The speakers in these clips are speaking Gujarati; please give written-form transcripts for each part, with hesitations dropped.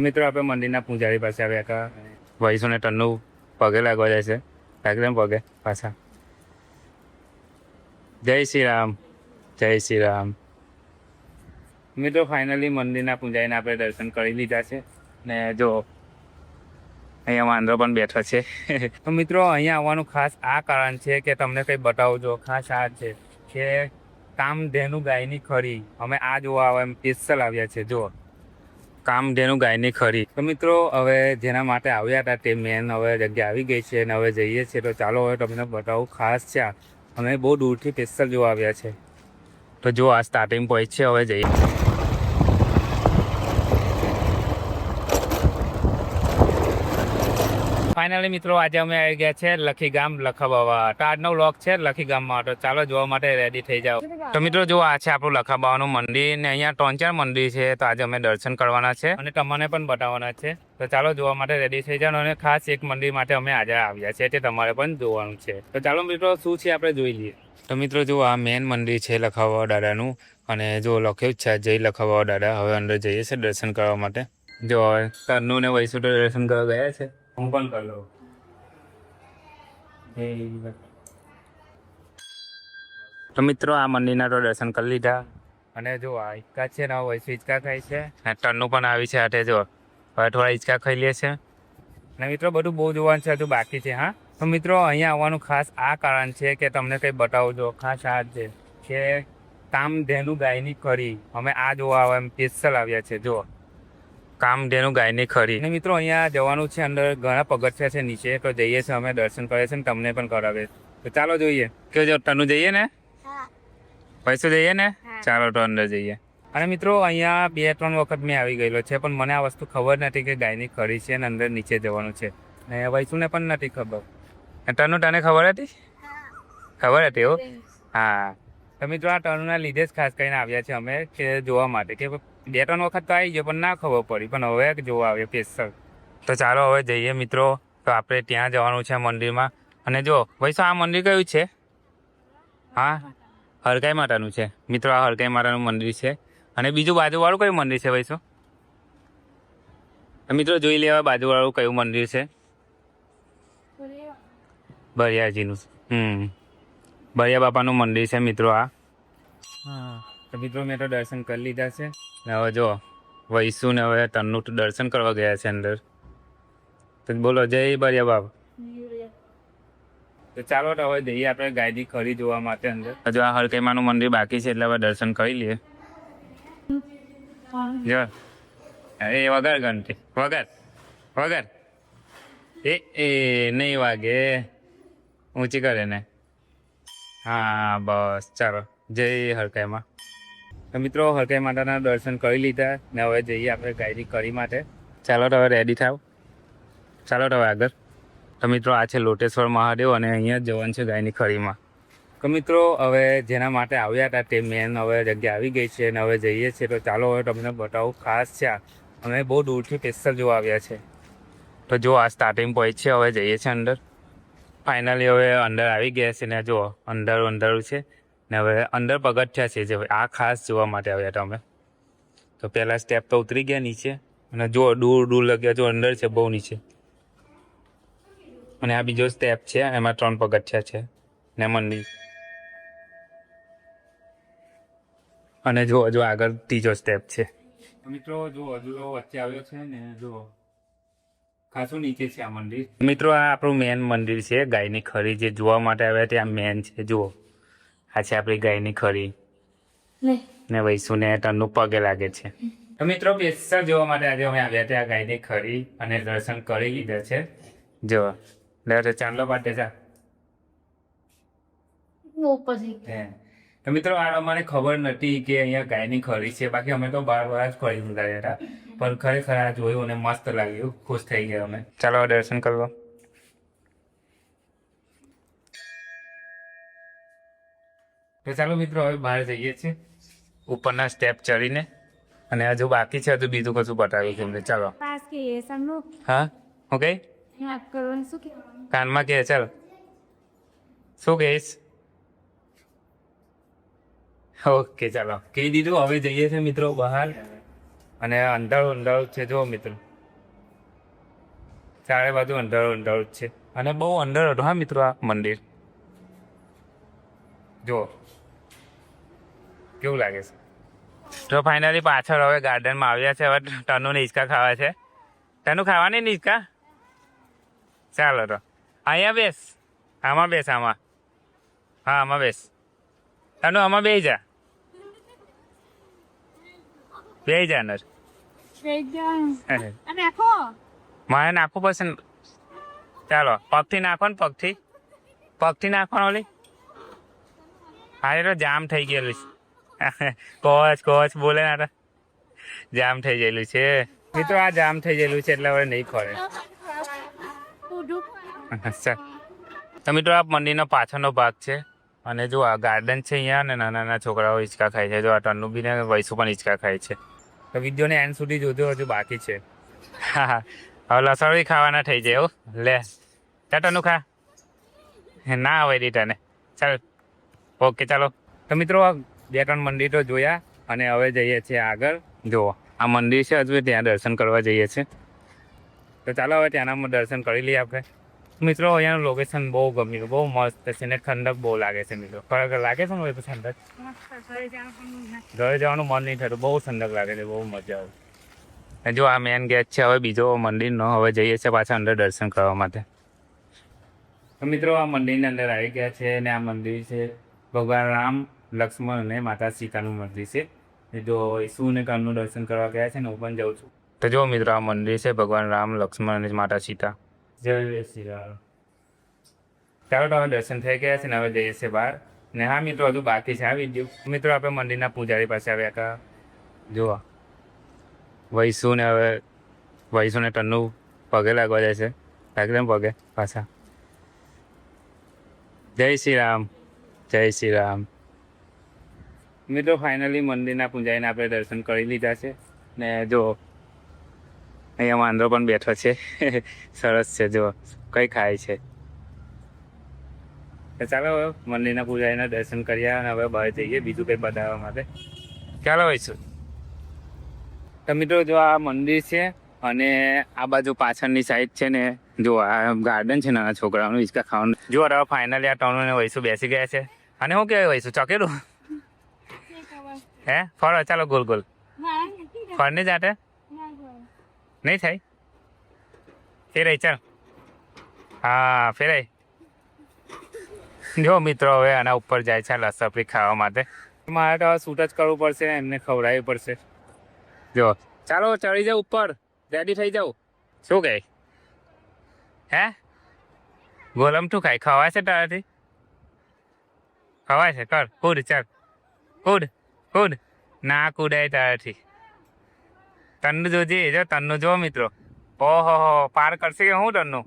મિત્રો આપણે મંદિરના પૂજારી પાસે આવ્યા હતા. વૈસુને ટનનું પગે લાગવા જાય છે. લાગી પગે પાછા. જય શ્રી રામ, જય શ્રી રામ. મિત્રો ફાઇનલી મંદિરના પૂજારીને આપણે દર્શન કરી લીધા છે. ને જો અહીંયા વાંદરો પણ બેઠો છે. તો મિત્રો અહીંયા આવવાનું ખાસ આ કારણ છે કે તમને કંઈ બતાવજો. ખાસ આ છે કે કામધેનુ ગાયની ખરી અમે આ જોવા આવે એમ સ્પેશિયલ આવ્યા છે. જો કામધેનુ ગાયની ખરી. તો મિત્રો હવે જેના માટે આવ્યા હતા તે મેન હવે જગ્યા આવી ગઈ છે અને હવે જઈએ છીએ. તો ચાલો હવે તમને બતાવું. ખાસ છે અમે બહુ દૂરથી સ્પેશિયલ જોવા આવ્યા છે. તો જો આ સ્ટાર્ટિંગ પોઈન્ટ છે. હવે જઈએ. ફાઇનલી મિત્રો આજે અમે આવી ગયા છે લખી ગામ લખાબાવા. તો આજનો વ્લોગ છે લખી ગામમાં. તો ચાલો જોવા માટે રેડી થઈ જાઓ. તો મિત્રો જો આ છે આપણું લખાબાવાનું મંદિર ને અહીંયા 3-4 મંદિર છે. તો આજે અમે દર્શન કરવાના છે અને તમને પણ બતાવવાના છે. તો ચાલો જોવા માટે રેડી થઈ જાઓ. અને ખાસ એક મંદિર માટે અમે આજે આવ્યા છે તે તમારે પણ જોવાનું છે. તો ચાલો મિત્રો શું છે આપણે જોઈ લઈએ. તો મિત્રો જો આ મેન મંદિર છે લખાબાવા દાદાનું અને જો લખ્યું જ છે જય લખાબાવા દાદા. હવે અંદર જઈએ છે દર્શન કરવા માટે. જો હવે તરનું ને વૈસુ તો દર્શન કરવા ગયા છે. હું પણ કરી લઉં. તો મિત્રો આ મંદિરના તો દર્શન કરી લીધા અને જો આ હિંચકા છે ને વૈસુ હિંચકા ખાય છે અને ટનનું પણ આવી છે હાથે. જો હવે થોડા હિંચકા ખાઈ લે છે અને મિત્રો બધું બહુ જોવાનું છે હજુ બાકી છે. હા તો મિત્રો અહીંયા આવવાનું ખાસ આ કારણ છે કે તમને કંઈ બતાવજો. ખાસ આ છે કે કામધેનુ ગાયની ખરી અમે આ જોવા આવે એમ સ્પેશિયલ આવ્યા છે. જો કામધેનુ ગાયની ખરી. અને મિત્રો અહીંયા જવાનું છે. અંદર ઘણા પગથિયા છે નીચે. તો જઈએ છીએ અમે દર્શન કરીએ છીએ ને તમને પણ કરાવે. તો ચાલો જોઈએ. કે જો તનુ જઈએ ને પૈસો જઈએ ને. ચાલો તો અંદર જઈએ. અને મિત્રો અહીંયા 2-3 વખત મેં આવી ગયેલો છે પણ મને આ વસ્તુ ખબર નથી કે ગાયની ખરી છે અને અંદર નીચે જવાનું છે. ને વૈસુને પણ નથી ખબર. તનુ તને ખબર હતી? ખબર હતી એવું? હા તો મિત્રો આ ટર્નના લીધે જ ખાસ કરીને આવ્યા છે અમે કે જોવા માટે. કે 2-3 વખત તો આવી ગયો પણ ના ખબર પડી પણ હવે જોવા આવ્યો સ્પેશિયલ. તો ચાલો હવે જઈએ મિત્રો. તો આપણે ત્યાં જવાનું છે મંદિરમાં. અને જો વૈસુ આ મંદિર કયું છે? હા હરકાઈ માતાનું છે મિત્રો. આ હરકાઈ માતાનું મંદિર છે. અને બીજું બાજુવાળું કયું મંદિર છે વૈસુ? મિત્રો જોઈ લેવા બાજુવાળું કયું મંદિર છે. બરિયાજીનું. બરિયા બાપાનું મંદિર છે મિત્રો આ. હા તો મિત્રો મેં તો દર્શન કરી લીધા છે. ને હવે જો વૈસુ ને હવે તનનું તો દર્શન કરવા ગયા છે અંદર. તો બોલો જય બરિયા બાપ. તો ચાલો તો હવે જઈએ આપણે ગાયની ખરી જોવા માટે અંદર. હજુ આ હરકૈમાનું મંદિર બાકી છે એટલે હવે દર્શન કરી લઈએ. જો એ વગર ઘંટી વગર એ નહીં વાગે. ઊંચી કરે ને. હા બસ ચાલો જય હરકાઈમાં. તો મિત્રો હરકાઈ માતાના દર્શન કરી લીધા ને હવે જઈએ આપણે ગાયની ખરી માટે. ચાલો તો હવે રેડી થાવ. ચાલો તો હવે આગળ. તો મિત્રો આ છે લોટેશ્વર મહાદેવ અને અહીંયા જવાનું છે ગાયની ખરીમાં. તો મિત્રો હવે જેના માટે આવ્યા હતા તે મેન હવે જગ્યા આવી ગઈ છે અને હવે જઈએ છીએ. તો ચાલો હવે તમને બતાવું. ખાસ છે અમે બહુ દૂરથી સ્પેશિયલ જોવા આવ્યા છે. તો જો આ સ્ટાર્ટિંગ પોઈન્ટ છે. હવે જઈએ છીએ અંદર. ફાઇનલી હવે અંદર આવી ગયા છે ને જો અંધારું છે ને હવે અંદર પગથિયા છે જે આ ખાસ જોવા માટે આવ્યા હતા અમે. તો પહેલાં સ્ટેપ તો ઉતરી ગયા નીચે અને જો દૂર લગ્યા જો અંદર છે બહુ નીચે. અને આ બીજો સ્ટેપ છે એમાં 3 પગથિયા છે ને મંદિર. અને જો આગળ ત્રીજો સ્ટેપ છે. મિત્રો જો હજુ વચ્ચે આવ્યો છે ને જો ખાસું નીચે છે આ મંદિર. મિત્રો આ આપણું મેન મંદિર છે ગાયની ખરી જે જોવા માટે આવ્યા ત્યાં મેન છે. જુઓ આ છે આપણી ગાયની ખરી ને વૈસુને તનનું પગે લાગે છે. તો મિત્રો સ્પેશિયલ જોવા માટે આજે અમે આવ્યા ત્યાં ગાયની ખરી અને દર્શન કરી લીધા છે. જો ચાંદલો પાટે જા. તો મિત્રો આ અમને ખબર નથી કે અહીંયા ગાયની ખરી છે. બાકી અમે તો બાર જ ખરી ગયા હતા પણ ખરેખર આ જોયું અને મસ્ત લાગ્યું. ખુશ થઈ ગયા અમે. ચાલો દર્શન કરવા. તો ચાલો મિત્રો હવે બહાર જઈએ છીએ ઉપરના સ્ટેપ ચડીને. અને હજુ બાકી છે. હજુ બીજું કશું બતાવ્યું છે અમને. ચાલો. હા ઓકે કાનમાં કે ચાલ શું કહીશ? ઓકે ચાલો કહી દીધું. હવે જઈએ છીએ મિત્રો બહાર અને અંધારું છે જો મિત્રો. ચારે બાજુ અંધારું અંધારું જ છે અને બહુ અંદર હતું હા મિત્રો આ મંદિર જો કેવું લાગે છે. તો ફાઇનલી પાછળ હવે ગાર્ડનમાં આવ્યા છે. હવે તનુને હિંચકા ખાવા છે. તનુ ખાવાની ને હિંચકા? ચાલો તો અહીંયા બેસ, આમાં બેસ, આમાં. હા આમાં બેસ. તનુ આમાં બેસી જા, બેસી જા અંદર. મારે નાખવું પડશે ને. ચાલો પગથી નાખો ને, પગથી નાખવાનો ઓલી. હા એ તો જામ થઈ ગયેલું છે. કોચ બોલે ને જામ થઈ ગયેલું છે મિત્રો. આ જામ થઈ ગયેલું છે એટલે હવે નહીં ખોરે. તો મિત્રો આ મંદિરનો પાછળનો ભાગ છે અને જો આ ગાર્ડન છે અહીંયા ને નાના નાના છોકરાઓ હિંચકા ખાય છે. જો આ ટન્નુ બી ને વૈસુ પણ હિંચકા ખાય છે. તો વિડીયોને એન્ડ સુધી જોજો, હજુ બાકી છે. હા હવે લસણ ખાવાના થઈ જાય એવું. લે ચાલ ટન્નુ ખા. ના આવે રીટાને. ચાલ ઓકે ચાલો. તો મિત્રો 2-3 મંદિર તો જોયા અને હવે જઈએ છીએ આગળ. જુઓ આ મંદિર છે, હજુ ત્યાં દર્શન કરવા જઈએ છીએ. તો ચાલો હવે ત્યાંના દર્શન કરી લઈએ આપણે. મિત્રો અહીંયાનું લોકેશન બહુ ગમ્યું, બહુ મસ્ત છે ને ઠંડક બહુ લાગે છે મિત્રો. ખરેખર લાગે છે ને ઠંડક. ઘરે જવાનું મન નહીં થતું, બહુ ઠંડક લાગે છે, બહુ મજા આવે. જો આ મેન ગેટ છે હવે બીજો મંદિરનો. હવે જઈએ છીએ પાછા અંદર દર્શન કરવા માટે. તો મિત્રો આ મંદિરની અંદર આવી ગયા છે અને આ મંદિર છે ભગવાન રામ, લક્ષ્મણ અને માતા સીતાનું મંદિર છે. જો ઈસુ અને કનનું દર્શન કરવા ગયા છે ને હું પણ જાઉં છું. તો જો મિત્રો આ મંદિર છે ભગવાન રામ, લક્ષ્મણ અને માતા સીતા. જય શ્રી રામ. ચાલો તો હવે દર્શન થઈ ગયા છે ને હવે જઈએ છીએ બહાર. ને હા મિત્રો હજુ બાકી છે આ વિડીયો. મિત્રો આપણે મંદિરના પૂજારી પાસે આવ્યા હતા. જુઓ વૈસુ ને હવે વૈસુ ને ટન્નુ પગે લાગવા જાય છે. લાગે પગે પાછા. જય શ્રી રામ, જય શ્રી રામ. મિત્રો ફાઇનલી મંદિરના પૂજારીને આપણે દર્શન કરી લીધા છે ને જો અહીંયા વાંદરો પણ બેઠો છે. સરસ છે, જો કઈ ખાય છે. તો ચાલો હવે મંદિરના પૂજારીના દર્શન કર્યા અને હવે બહાર જઈએ બીજું કંઈ બતાવવા માટે. ચાલો હોઈશું. તો મિત્રો જો આ મંદિર છે અને આ બાજુ પાછળની સાઈડ છે ને જો આ ગાર્ડન છે નાના છોકરાઓનું હિંચકા ખાવાનું. જો હવે ફાઇનલી આ ટર્નો ને વૈસુ બેસી ગયા છે. અને શું કહેવાય વૈસુ, ચોકેલું હે? ફરો ચાલો ગોલ ગોલ ફરને જાતે નહીં થાય. ફેરાય ચાલ. હા ફેરાય. જો મિત્રો હવે આના ઉપર જાય છે લસપરી ખાવા માટે. મારે તો શૂટ જ કરવું પડશે, એમને ખવડાવવી પડશે. જો ચાલો ચડી જાવ ઉપર, રેડી થઈ જાવ. શું કહે હે? ગોલમ શું ખાય? ખવાય છે તારાથી? ખવાય છે? કર કૂદ, ચાલ કૂદ કૂદ. ના કૂદાય તારાથી. તન્નુ જોજે, જો તન્નુ જો મિત્રો. ઓહો પાર કરશે કે હું તન્નુ?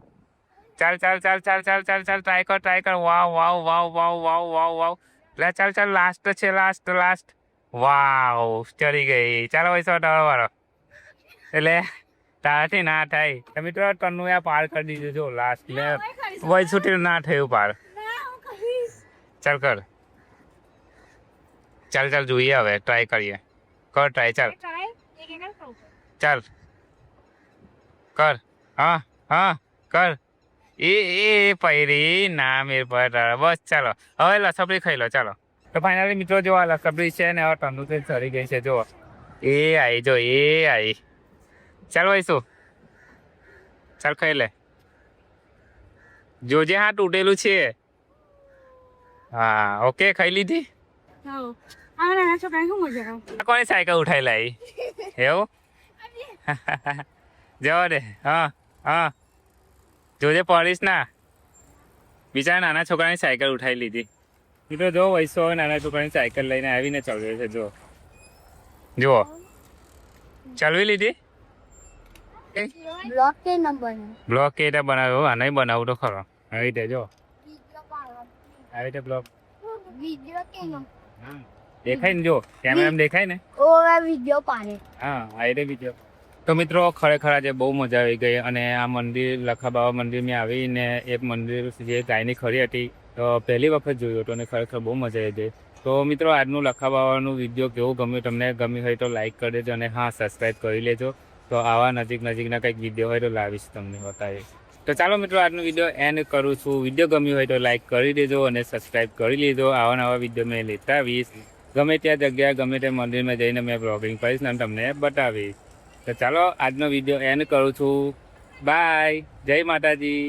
ચાલ ચાલ ચાલ ચાલ ચાલ ચાલ ચાલ ટ્રાય કર. વાવ વાવ વાવ વાવ વાવ વાવ વાવ. લે ચાલ ચાલ લાસ્ટ છે, લાસ્ટ. વાવ ચડી ગઈ. ચાલો ભાઈ સો વાળો. એટલે તારાથી ના થાય. મિત્રો તન્નુ આ પાર કરી દીધું જો લાસ્ટ. લે વહી છૂટી ના થયું પાર. ચાલ કર. ચાલ જોઈએ હવે ટ્રાય કરીએ. કર ટ્રાય. ચાલ કર. હા કર. એ પૈરી ના મેર પર. બસ ચાલો હવે લસપડી ખાઈ લો. ચાલો તો ફાઇનલી મિત્રો જો આ લસપડી છે ને હવે ટન્નુ તો ચડી ગઈ છે. જો એ આવી. ચાલ ભાઈ શું? ચાલ ખાઈ લે. જોજે હા તૂટેલું છે. હા ઓકે ખાઈ લીધી. કોની સાયકલ ઉઠાઈ લાવી એવું? જવા દે. હા જોજે પડીશ ના. બિચારા નાના છોકરાની સાયકલ ઉઠાવી લીધી. મિત્રો જો વૈસો હવે નાના છોકરાની સાયકલ લઈને આવીને ચલાવે છે. જુઓ ચલવી લીધી. બ્લોક કે બનાવ્યો? આ નહીં બનાવું તો ખરો. આવી રીતે જો આવી રીતે બ્લોક દેખાય ને. જો કેમેરામાં દેખાય ને. હા આવી રીતે વિડીયો. તો મિત્રો ખરેખર આજે બહુ મજા આવી ગઈ અને આ મંદિર લખા બાબા મંદિરમાં આવીને એક મંદિર જે ગાયની ખરી હતી તો પહેલી વખત જોયું હતું અને ખરેખર બહુ મજા આવી ગઈ. તો મિત્રો આજનું લખા બાબાનું વિડીયો કેવું ગમ્યું તમને? ગમ્યું હોય તો લાઈક કરી દેજો અને હા સબસ્ક્રાઈબ કરી લેજો. તો તો આવા નજીકના કંઈક વિડીયો હોય તો લાવીશ તમને બતાવીશ. તો ચાલો મિત્રો આજનો વિડીયો એન્ડ કરું છું. વિડીયો ગમ્યો હોય તો લાઈક કરી દેજો અને સબસ્ક્રાઈબ કરી લેજો. આવા નવા વિડીયો મેં લેતા આવીશ. ગમે ત્યાં જગ્યાએ ગમે તે મંદિરમાં જઈને મેં બ્લોગિંગ કરીશ અને તમને બતાવીશ. તો ચાલો આજનો વિડીયો એન્ડ કરું છું. બાય. જય માતાજી.